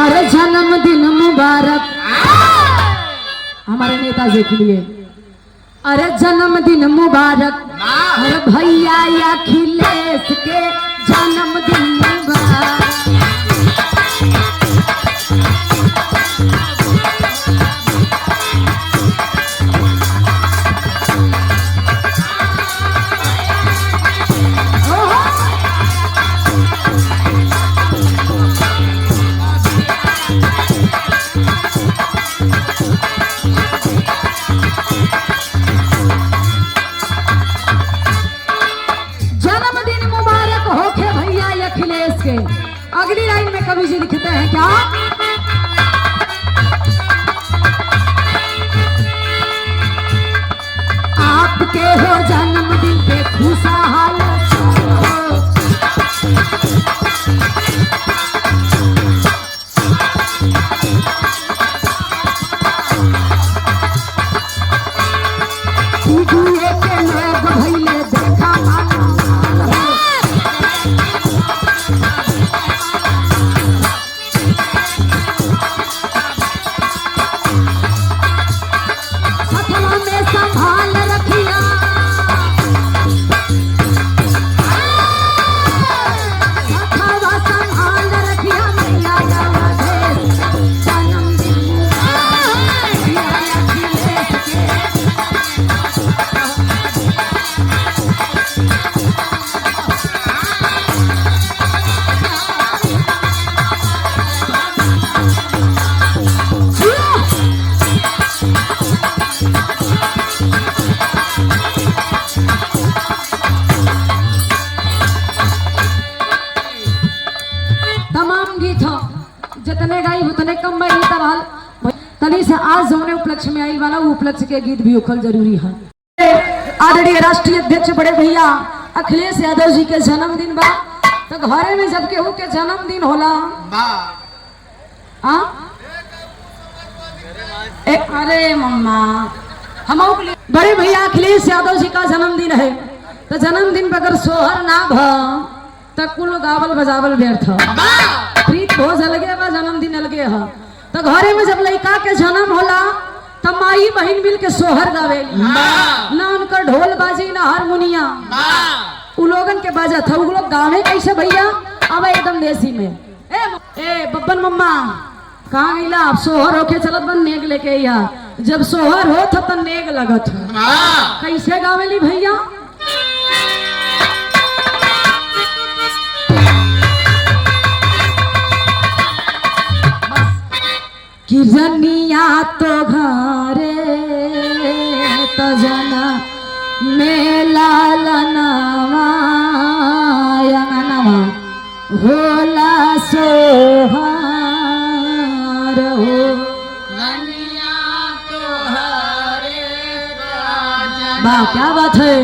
अरे जन्मदिन मुबारक हमारे नेताजी के लिए। अरे जन्मदिन मुबारक अरे भैया अखिलेश के जन्मदिन मुबारक। अगली लाइन में कवि जी लिखते हैं क्या? आपके हो जन्मदिन पे खुशहाल के लोग भैले देखा संभाल रखिया संभाल रखिया मैया जन्मदिन जितने गाई उतने कम भाई तनी से आज जौने उपलक्ष्य में आई वाला वो उपलक्ष्य के गीत भी उखल जरूरी है। आदरणीय राष्ट्रीय अध्यक्ष बड़े भैया अखिलेश यादव जी के जन्मदिन बा तो घरे में जब केहू के जन्मदिन होला अरे मम्मा हम बड़े भैया अखिलेश यादव जी का जन्मदिन है तो जन्मदिन पर अगर सोहर ना भ तो कुल गावल बजावल व्यर्थ प्रीत भोज अलगे बा जन्मदिन अलगे है तो घरे में जब लड़का के जन्म होला तो माई बहन मिल के सोहर गावे ना उनका ढोल बाजी ना हारमोनिया उ लोगन के बाजा था उ लोग गावे कैसे भैया अब एकदम देसी में ए बब्बन मम्मा कहाँ गईला आप सोहर होके चलत बन नेग लेके या जब सोहर हो तो नेग लगत कैसे गावेली भैया? कि रनिया तो घरे तो जना मेला लनवा होला सोहार हो रनिया तो घरे वाह क्या बात है।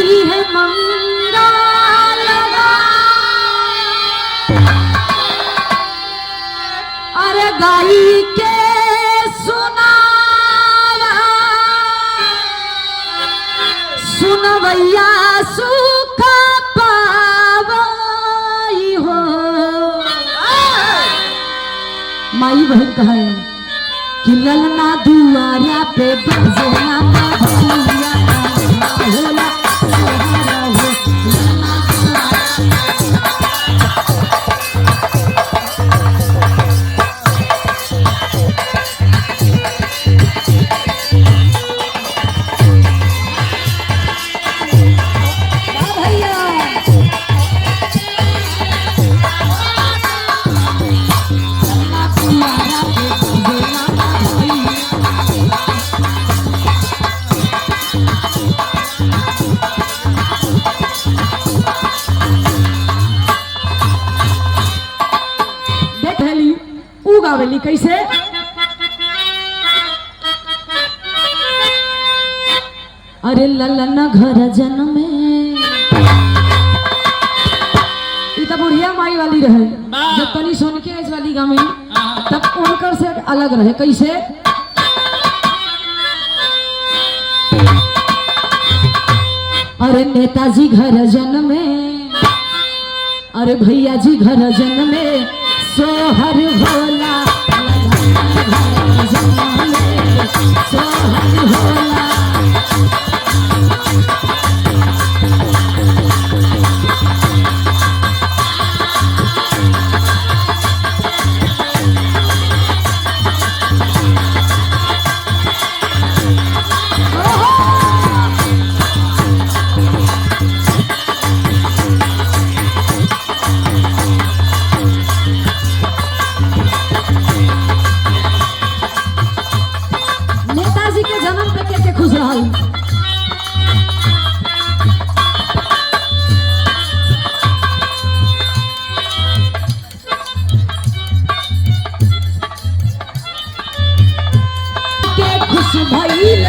जी है मंगल अरे गाई के सुनवैया सुख पावई हो माई बहन कहे कि ललना दुआरा पे बजना होला गावेली कैसे? अरे ललन घर जन्मे तो बुढ़िया माई वाली रहे जब तनी सुन के इस वाली गामी तब उनकर से अलग रहे कैसे? अरे नेताजी घर जन्मे, अरे भैया जी घर जन्मे सोहर भोला, घर जन्मे सोहर भोला। नेताजी के जन्म पे के खुश रहल। के खुश भइल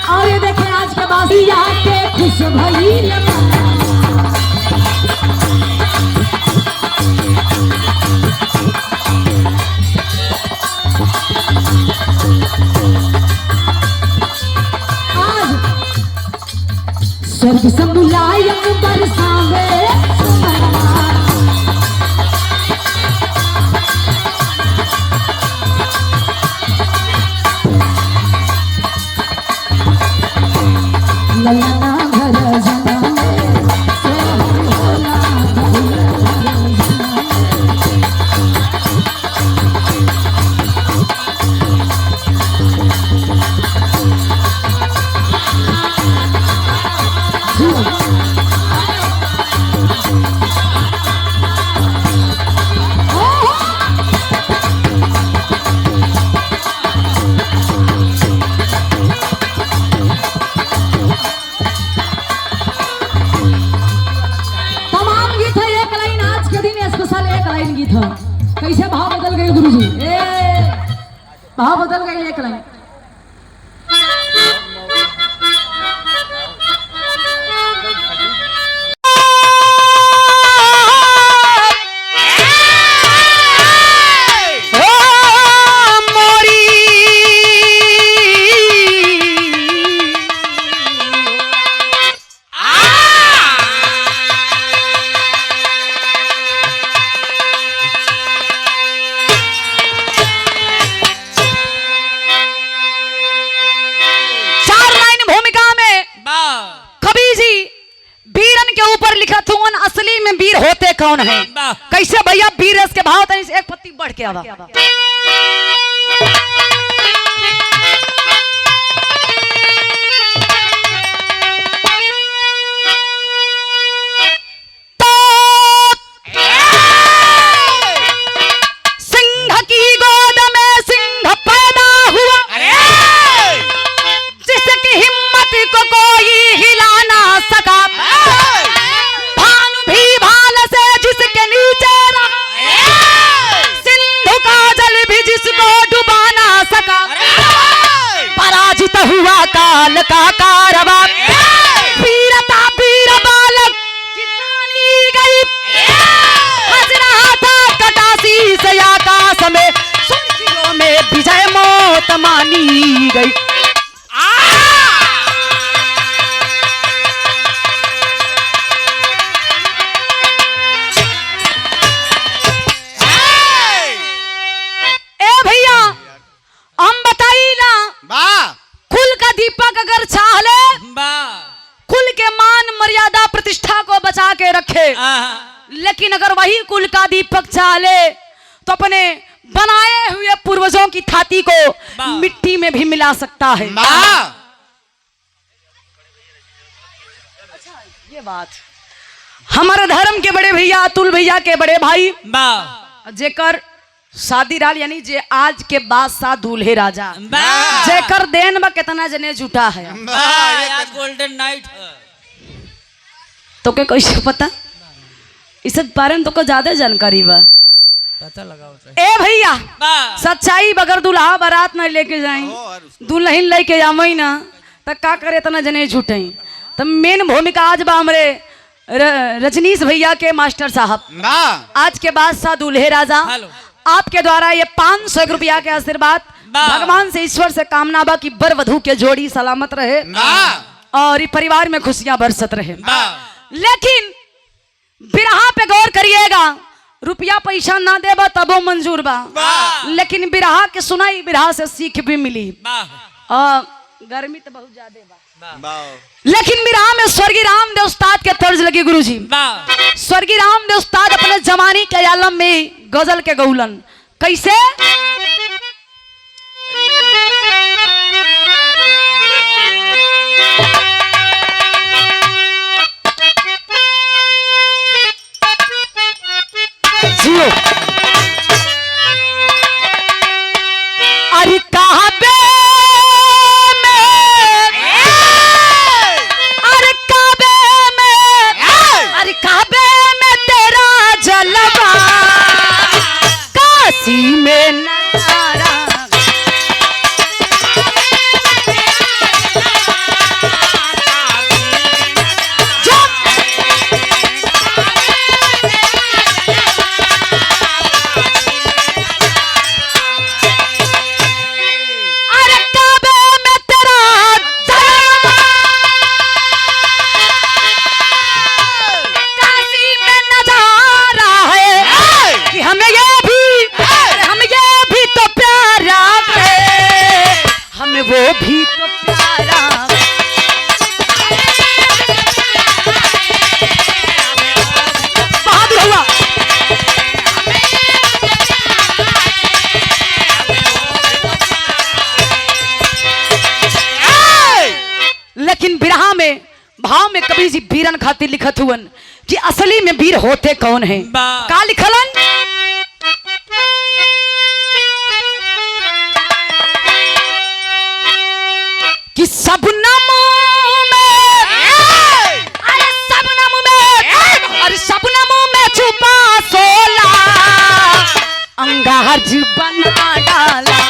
और ये देखे आज के बासिया के खुश भइल। आज स्वर्ग से मुलायम बरसावे ललना घर जन्मे सोहर भोला, भैया घर जन्मे। तमाम गीत है एक लाइन, आज के दिन स्पेशल एक लाइन गीत है। कैसे भाव बदल गए गुरुजी, भाव बदल गए एक लाइन। असली में वीर होते कौन है, कैसे भैया वीर के भाव तनी एक पत्ती बढ़ के आवा। सिंह की गोद में सिंह पैदा हुआ, जिसकी हिम्मत को कोई हिला ना सका। हुआ काल का कारवा, वीरता वीर बालक की जानी गई। हजरा था कटासी से आकाश में, सुर्खियों में विजय मौत मानी गई। ए भैया हम बताई ना, कुल का दीपक अगर चाह ले, कुल के मान मर्यादा प्रतिष्ठा को बचा के रखे, लेकिन अगर वही कुल का दीपक चाह ले तो अपने बनाए हुए पूर्वजों की थाती को मिट्टी में भी मिला सकता है। ये बात हमारे धर्म के बड़े भैया अतुल भैया के बड़े भाई जेकर शादी राल यानी जे आज के बादशाह दूल्हे राजा जेकर देन बा कितना जने जुटा है। आज गोल्डन नाइट तो के कैसे पता, इस बारे में तो को ज्यादा जानकारी बा, पता लगाओ। ए भैया सच्चाई बगर दुल्हा बारात न लेके जाई, दुल्हन लेके जामई ना तो का करे इतना जने झूठे। तो मेन भूमिका आज बा हमरे रजनीश भैया के मास्टर साहब, आज के बादशाह दूल्हे राजा, हेलो। आपके द्वारा ये 500 रुपया के आशीर्वाद भगवान से ईश्वर से कामना बा कि बर वधू के जोड़ी सलामत रहे और ये परिवार में खुशियां बरसत रहे। लेकिन बिरहा पे गौर करिएगा, रुपया पैसा ना देबा तबो मंजूर बा, लेकिन बिरहा के सुनाई बिरहा से सीख भी मिली। गर्मी तो बहुत ज्यादा बा, लेकिन बिरहा में स्वर्गीय रामदेव उस्ताद के तर्ज लगी गुरुजी। स्वर्गीय रामदेव उस्ताद अपने जमाने के आलम में गजल के गौलन कैसे जियो। अरे काबे में, अरे काबे में, अरे काबे में तेरा जलवा, काशी में नजारा, वो भी तो प्यारा। बहादुर हुआ। लेकिन बिरहा में भाव में कभी जी वीरन खातिर लिखत हुवन कि असली में वीर होते कौन है। का लिखलन कि सबनम में, अरे सबनम में, अरे सबनम में छुपा सोला, अंगाज बना डाला।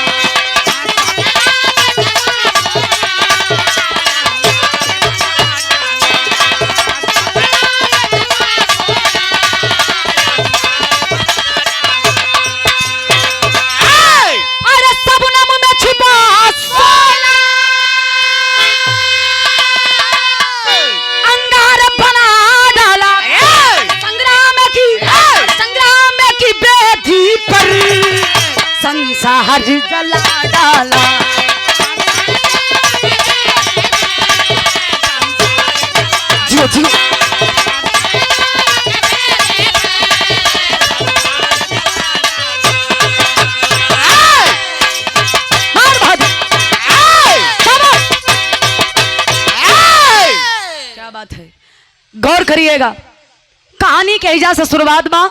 अरे सबनम में छुपा सोला, संसार जला डाला। जियो जियो। मार बहादुर। क्या बात है, गौर करिएगा, कहानी के हिजा से शुरुआत बा।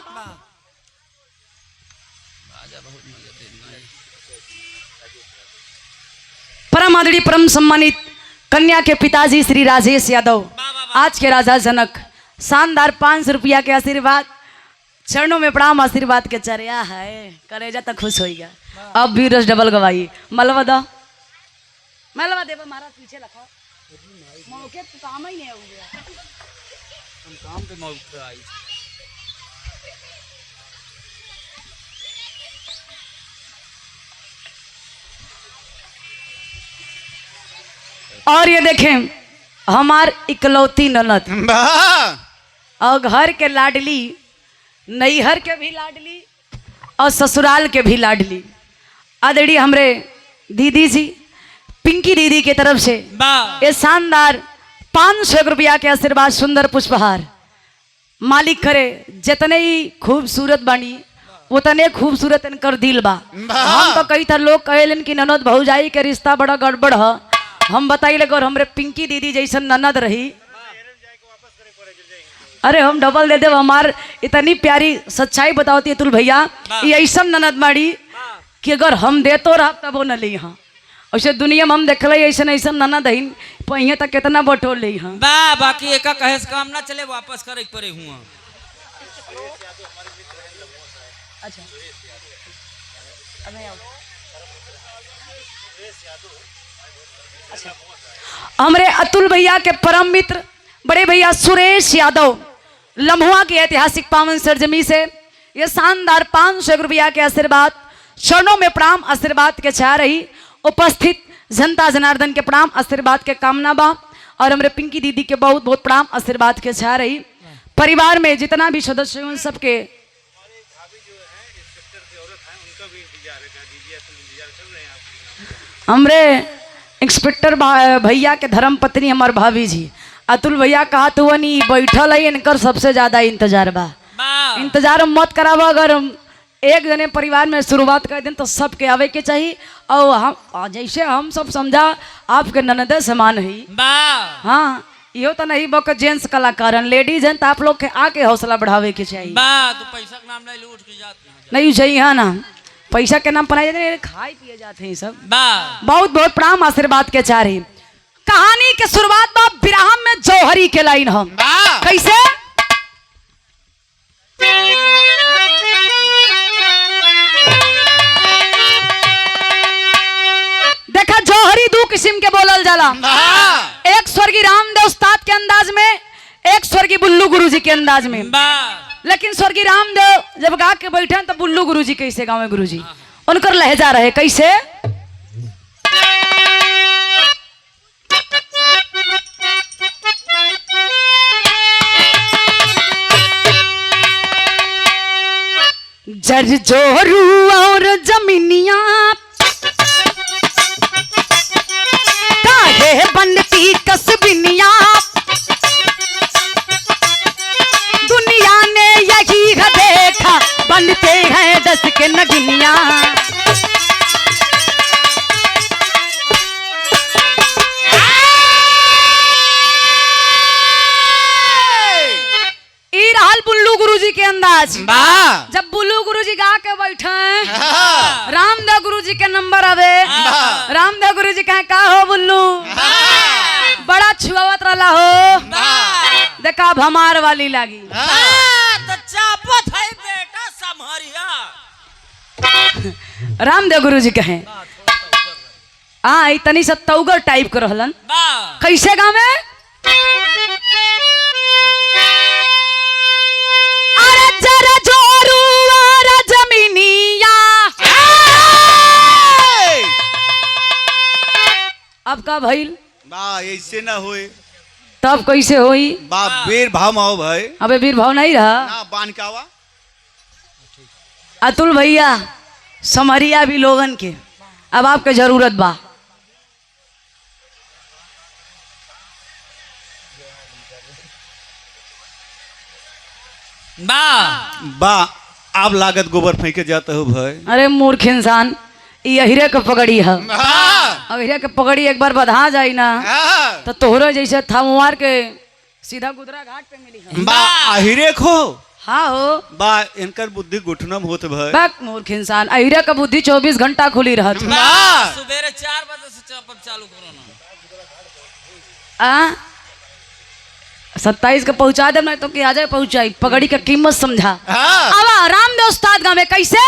परम आदरणीय परम सम्मानित कन्या के पिताजी श्री राजेश यादव, आज के राजा जनक, शानदार 500 रुपया के आशीर्वाद, चरणों में प्रणाम, आशीर्वाद के चर्या है, करेजा तक खुश होइगा। अब भी रस डबल गवाई, मलवा दो, मलवा देवा महाराज पीछे रखो, मौके तो काम ही नहीं हो गया, हम काम पे मौके आई। और ये देखें हमार इकलौती ननद और घर के लाडली, नैहर के भी लाडली और ससुराल के भी लाडली, आदरणीय हमरे दीदी जी पिंकी दीदी के तरफ से ये शानदार 500 रुपया के आशीर्वाद, सुंदर पुष्पहार। मालिक करे जितने ही खूबसूरत बानी उतने खूबसूरत इनकर दिल बा। हम तो कई था लोग कहेलन कि ननद भौजाई के रिश्ता बड़ा गड़बड़ है, हम बताइले अगर हमरे पिंकी दीदी जैसन ननद रही, अरे हम डबल दे देव। हमार इतनी प्यारी सच्चाई बताओती अतुल भैया, ये ऐसा ननद माड़ी कि अगर हम दे तो रहा तब वो न ली। हाँ ऐसे दुनिया में हम देख ली ऐसा ऐसा ननद है पहिए तक कितना बटोर ली। हाँ बाकी एक कहे से काम ना चले, वापस करे पड़े हुआ। अच्छा हमरे अतुल भैया के परम मित्र बड़े भैया सुरेश यादव, लम्हुआ की ऐतिहासिक पावन सरजमी से ये शानदार 500 रुपया के आशीर्वाद, चरणों में प्रणाम आशीर्वाद के चाह रही उपस्थित जनता जनार्दन के प्रणाम आशीर्वाद के कामना बा। और हमारे पिंकी दीदी के बहुत बहुत प्रणाम आशीर्वाद के चाह रही। परिवार में जितना भी सदस्य हैं उन सबके हमरे इंस्पेक्टर भैया के धर्म पत्नी हमार भाभी जी अतुल भैया कहा तो नहीं बैठल है, इनकर सबसे ज्यादा इंतजार बा। इंतजार मत करावा, अगर एक जने परिवार में शुरुआत कर दें तो सबके आवे के चाहिए। और हम जैसे हम सब समझा आपके ननदे समान है। हाँ यो तो नहीं बक जेंट्स कलाकार लेडीज हैं तो आप लोग के आके हौसला बढ़ावे के चाहिए। तो पैसा के नाम ले उठ के जाते नहीं चाहिए हाँ ना, पैसा के नाम पर खाए पिए जाते हैं सब। बहुत बहुत प्रणाम आशीर्वाद के चाह रही। कहानी के शुरुआत बा बिरहम में जौहरी के लाइन हम कैसे देखा जौहरी दो किस्म के बोलल जाला। एक स्वर्गीय रामदेव उस्ताद के अंदाज में, एक स्वर्गीय बुल्लू गुरुजी के अंदाज में। लेकिन स्वर्गीय रामदेव जब गा के बैठे तो बुल्लू गुरुजी कैसे गावे गुरुजी उनकर लहजा रहे कैसे जर जोरू और जमीनिया काहे बनती कसबिनिया दुनिया ने यही देखा बनते हैं दस के नगिनिया। बुल्लू गुरुजी के अंदाज जब बुल्लू गुरुजी गा के बैठे रामदेव गुरुजी के नंबर आवे। रामदेव गुरुजी कहे का हो बुल्लू बड़ा छुआवत रहा हो, देखा अब हमार वाली लागी तो चापत है बेटा समहरिया। रामदेव गुरुजी कहे तनी सा तौगर टाइप कर रहलन कैसे गावे अब का भइल बा ऐसे ना होए तब कैसे होई बा वीर भाव आओ भाई। अबे वीर भाव नहीं रहा ना बान कावा अतुल भैया समरिया भी लोगन के अब आपके जरूरत बा। बा आप लागत गोबर फेंके जाते हो भाई। अरे मूर्ख इंसान ये हीरे के पगड़ी है। अब हीरे के पगड़ी एक बार बधा जाई ना तो तोहरो जैसे थमुआर के सीधा गुदरा घाट पे मिली है। बा अहिरे खो हाँ हो बा इनकर बुद्धि गुठनम होत भाई। बक मूर्ख इंसान अहिरे का बुद्धि 24 घंटा खुली रहत। सुबह 4 बजे से चालू करो ना 27 का पहुंचा दे मैं तो कि आ जाए पहुंचाई पगड़ी का कीमत समझा। अब रामदेव उस्ताद गाँव में कैसे